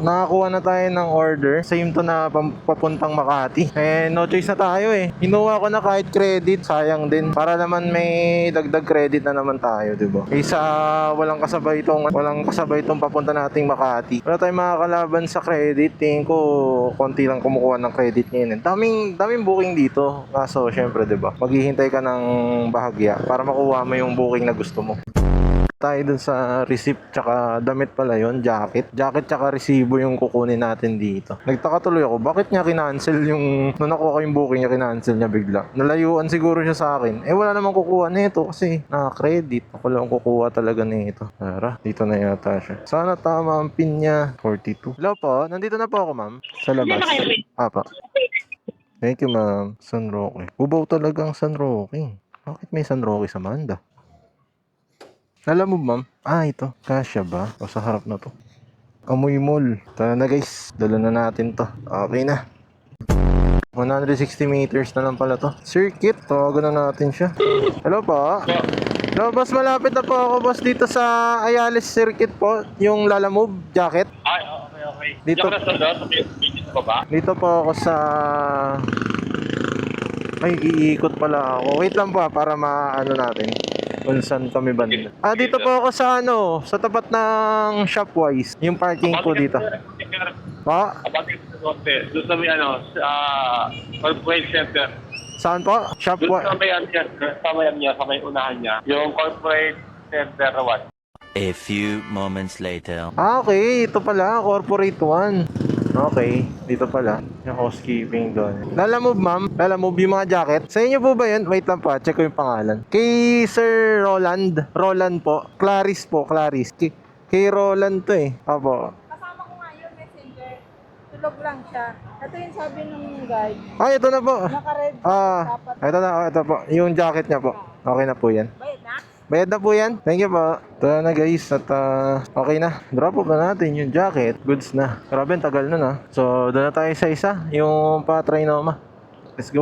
nakakuha na tayo ng order. Same to na papuntang Makati. Eh, no choice na tayo eh. Hinuha ko na kahit credit, sayang din. Para naman may dagdag credit na naman tayo, diba? Isa walang kasabay itong papunta nating Makati. Wala tayong makakalaban sa credit. Tingin ko, konti lang kumukuha ng credit ngayon. Daming booking dito. Kaso, syempre, diba? Maghihintay ka ng bahagya para makuha mo yung booking na gusto mo. Tayo dun sa receipt tsaka damit pala yon, jacket tsaka resibo yung kukunin natin dito. Nagtaka tuloy ako, bakit niya kinancel yung nung nakuha ko yung booking niya, kinancel niya bigla. Nalayuan siguro siya sa akin. Eh wala namang kukuha nito kasi naka-credit. Ako lang kukuha talaga nito. Tara, dito na yata siya. Sana tama ang pin niya. 42. Hello po, nandito na po ako ma'am. Sa labas. Apa. Thank you ma'am. San Roque. Ubaw talagang San Roque. Bakit may San Roque sa Manda? Alam mo ma'am? Ah, ito. Kasya ba? O sa harap na to. Amoy mall. Tara na guys. Dala na natin to. Okay na. 160 meters na lang pala to. Circuit. Tawagan na natin siya. Hello po. Hello boss. Malapit na po ako boss dito sa Ayales Circuit po. Yung Lalamove jacket. Ay, okay. Dito. Dito po ako sa... Ay, iikot pala ako. Wait lang po para maano natin. Kung saan kami banda. Ah, dito po ako sa sa tapat ng Shopwise. Yung parking ko dito. Pa? Doon sa may corporate center. Saan po? Doon Shopwise. sa may unahan niya. Yung corporate center 1. A few moments later. Ah, okay. Ito pala. Corporate 1. Okay. Dito pala. Yung housekeeping doon. Lalamove, ma'am. Lalamove yung mga jacket. Sa inyo po ba yun? Wait lang pa. Check ko yung pangalan. Kay Sir Roland. Roland po. Clarice po. Clarice. Kay Roland to eh. Opo. Kasama ko nga yun, messenger. Tulog lang siya. Ito yung sabi ng guide. Ay, ito na po. Naka-red. Ah, ito na. Ito po. Yung jacket niya po. Okay na po yan. Bayad na? Bayad na po yan. Thank you po. Ito na guys. At okay na. Drop off na natin yung jacket. Goods na. Grabe, tagal na na. So, doon na tayo sa isa. Yung pa-trinoma. Let's go.